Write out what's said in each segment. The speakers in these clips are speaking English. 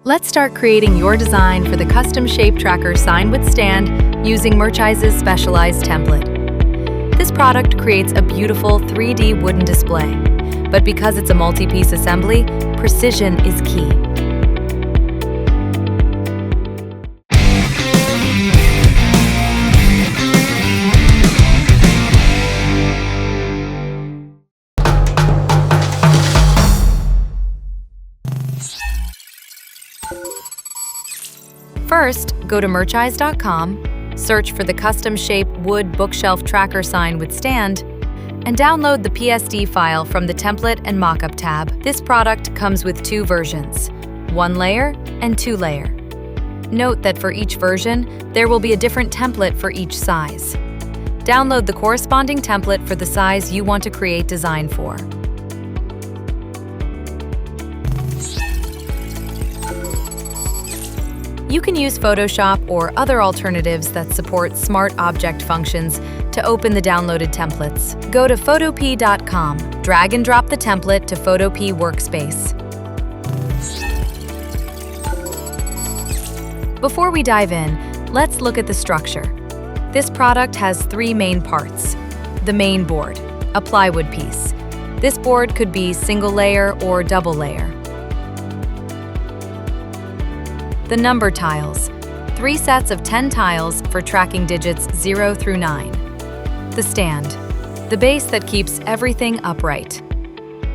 Let's start creating your design for the custom shape tracker sign with stand using Merchise's specialized template. This product creates a beautiful 3D wooden display, but because it's a multi-piece assembly, precision is key. First, go to Merchise.com, search for the custom shape wood bookshelf tracker sign with stand, and download the PSD file from the Template and Mockup tab. This product comes with two versions, 1-layer and 2-layer. Note that for each version, there will be a different template for each size. Download the corresponding template for the size you want to create design for. You can use Photoshop or other alternatives that support smart object functions to open the downloaded templates. Go to photop.com, drag and drop the template to Photop workspace. Before we dive in, let's look at the structure. This product has three main parts. The main board, a plywood piece. This board could be single layer or double layer. The number tiles, 3 sets of 10 tiles for tracking digits 0 through 9. The stand, the base that keeps everything upright.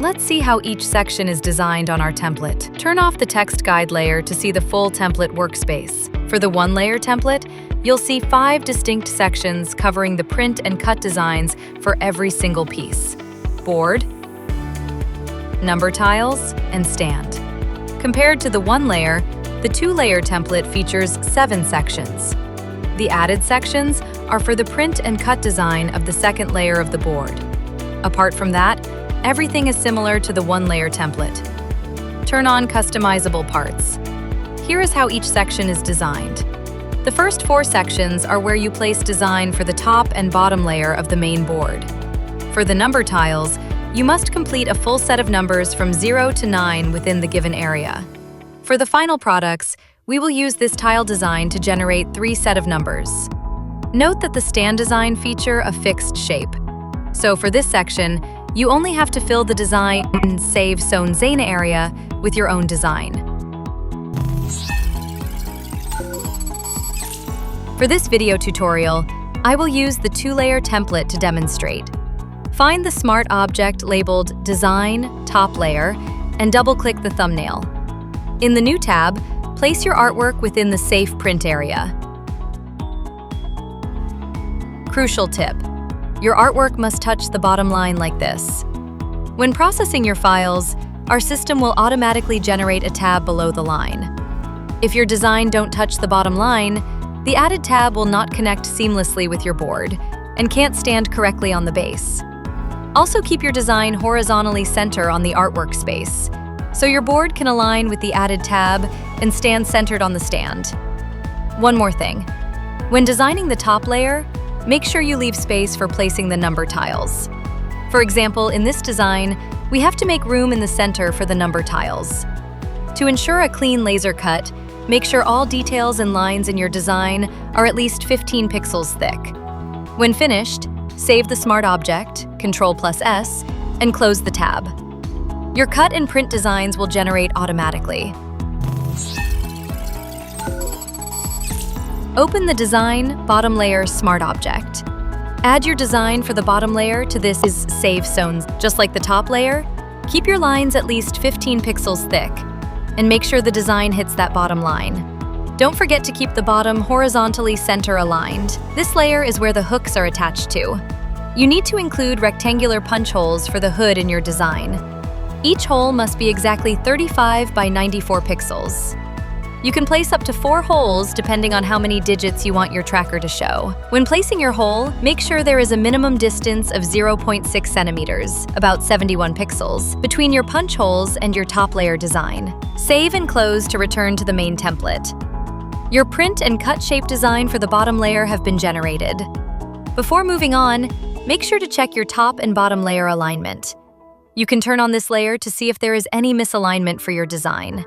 Let's see how each section is designed on our template. Turn off the text guide layer to see the full template workspace. For the 1-layer template, you'll see 5 distinct sections covering the print and cut designs for every single piece. Board, number tiles, and stand. Compared to the 1-layer, the 2-layer template features 7 sections. The added sections are for the print and cut design of the 2nd layer of the board. Apart from that, everything is similar to the 1-layer template. Turn on customizable parts. Here is how each section is designed. The first 4 sections are where you place design for the top and bottom layer of the main board. For the number tiles, you must complete a full set of numbers from 0 to 9 within the given area. For the final products, we will use this tile design to generate 3 sets of numbers. Note that the stand design feature a fixed shape. So for this section, you only have to fill the design in Save Sewn Zane area with your own design. For this video tutorial, I will use the 2-layer template to demonstrate. Find the smart object labeled Design Top Layer and double-click the thumbnail. In the New tab, place your artwork within the Safe Print area. Crucial tip: your artwork must touch the bottom line like this. When processing your files, our system will automatically generate a tab below the line. If your design don't touch the bottom line, the added tab will not connect seamlessly with your board and can't stand correctly on the base. Also keep your design horizontally center on the artwork space, so your board can align with the added tab and stand centered on the stand. One more thing. When designing the top layer, make sure you leave space for placing the number tiles. For example, in this design, we have to make room in the center for the number tiles. To ensure a clean laser cut, make sure all details and lines in your design are at least 15 pixels thick. When finished, save the smart object, Ctrl+S, and close the tab. Your cut and print designs will generate automatically. Open the Design Bottom Layer Smart Object. Add your design for the bottom layer to this is Save Sewn. Just like the top layer, keep your lines at least 15 pixels thick, and make sure the design hits that bottom line. Don't forget to keep the bottom horizontally center aligned. This layer is where the hooks are attached to. You need to include rectangular punch holes for the hood in your design. Each hole must be exactly 35 by 94 pixels. You can place up to 4 holes depending on how many digits you want your tracker to show. When placing your hole, make sure there is a minimum distance of 0.6 centimeters, about 71 pixels, between your punch holes and your top layer design. Save and close to return to the main template. Your print and cut shape design for the bottom layer have been generated. Before moving on, make sure to check your top and bottom layer alignment. You can turn on this layer to see if there is any misalignment for your design.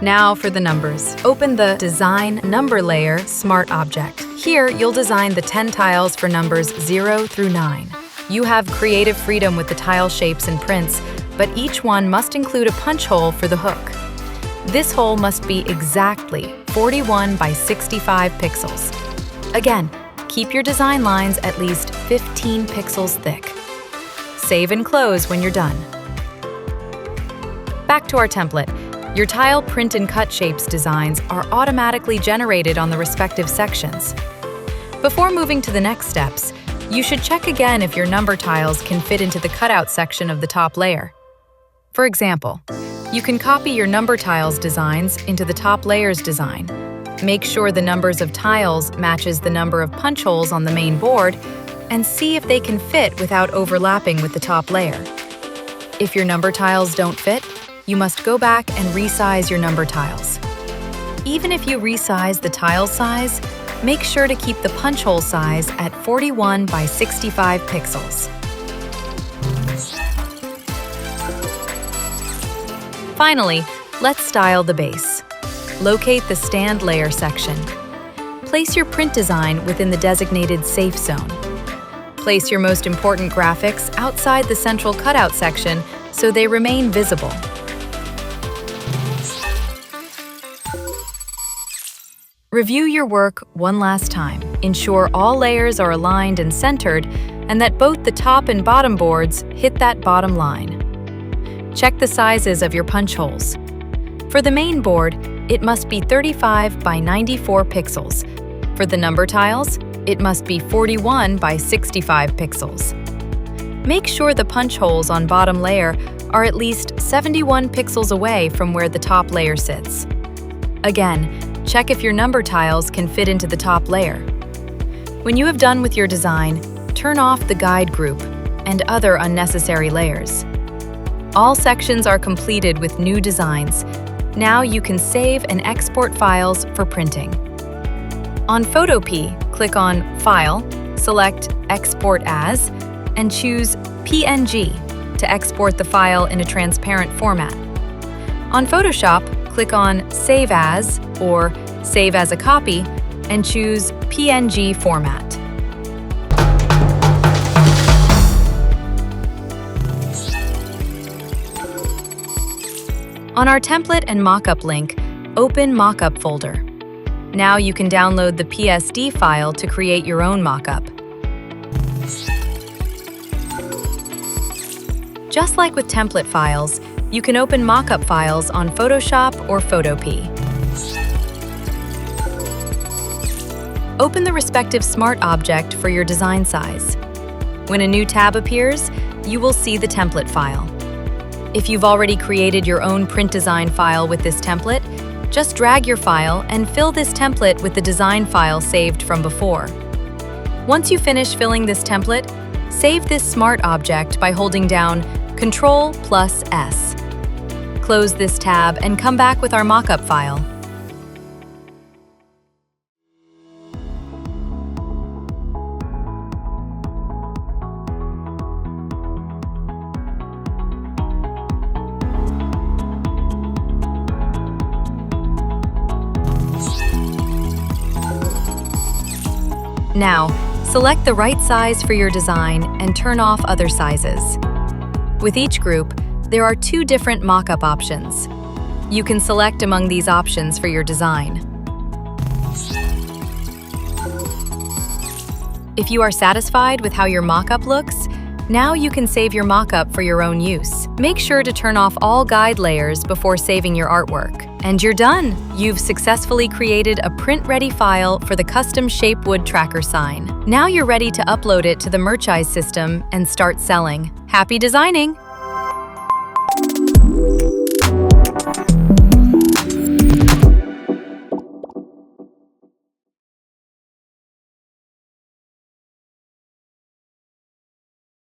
Now for the numbers. Open the Design Number Layer Smart Object. Here, you'll design the 10 tiles for numbers 0 through 9. You have creative freedom with the tile shapes and prints, but each one must include a punch hole for the hook. This hole must be exactly 41 by 65 pixels. Again, keep your design lines at least 15 pixels thick. Save and close when you're done. Back to our template. Your tile print and cut shapes designs are automatically generated on the respective sections. Before moving to the next steps, you should check again if your number tiles can fit into the cutout section of the top layer. For example, you can copy your number tiles designs into the top layer's design. Make sure the numbers of tiles matches the number of punch holes on the main board, and see if they can fit without overlapping with the top layer. If your number tiles don't fit, you must go back and resize your number tiles. Even if you resize the tile size, make sure to keep the punch hole size at 41 by 65 pixels. Finally, let's style the base. Locate the stand layer section. Place your print design within the designated safe zone. Place your most important graphics outside the central cutout section so they remain visible. Review your work one last time. Ensure all layers are aligned and centered, and that both the top and bottom boards hit that bottom line. Check the sizes of your punch holes. For the main board, it must be 35 by 94 pixels. For the number tiles, it must be 41 by 65 pixels. Make sure the punch holes on bottom layer are at least 71 pixels away from where the top layer sits. Again, check if your number tiles can fit into the top layer. When you have done with your design, turn off the guide group and other unnecessary layers. All sections are completed with new designs. Now you can save and export files for printing. On Photopea, click on File, select Export As, and choose PNG to export the file in a transparent format. On Photoshop, click on Save As or Save as a Copy and choose PNG format. On our template and mockup link, open Mockup folder. Now you can download the PSD file to create your own mockup. Just like with template files, you can open mockup files on Photoshop or Photopea. Open the respective smart object for your design size. When a new tab appears, you will see the template file. If you've already created your own print design file with this template, just drag your file and fill this template with the design file saved from before. Once you finish filling this template, save this smart object by holding down Ctrl+S. Close this tab and come back with our mockup file. Now, select the right size for your design and turn off other sizes. With each group, there are two different mockup options. You can select among these options for your design. If you are satisfied with how your mockup looks, now you can save your mockup for your own use. Make sure to turn off all guide layers before saving your artwork. And you're done! You've successfully created a print-ready file for the custom shape wood tracker sign. Now you're ready to upload it to the Merchize system and start selling. Happy designing!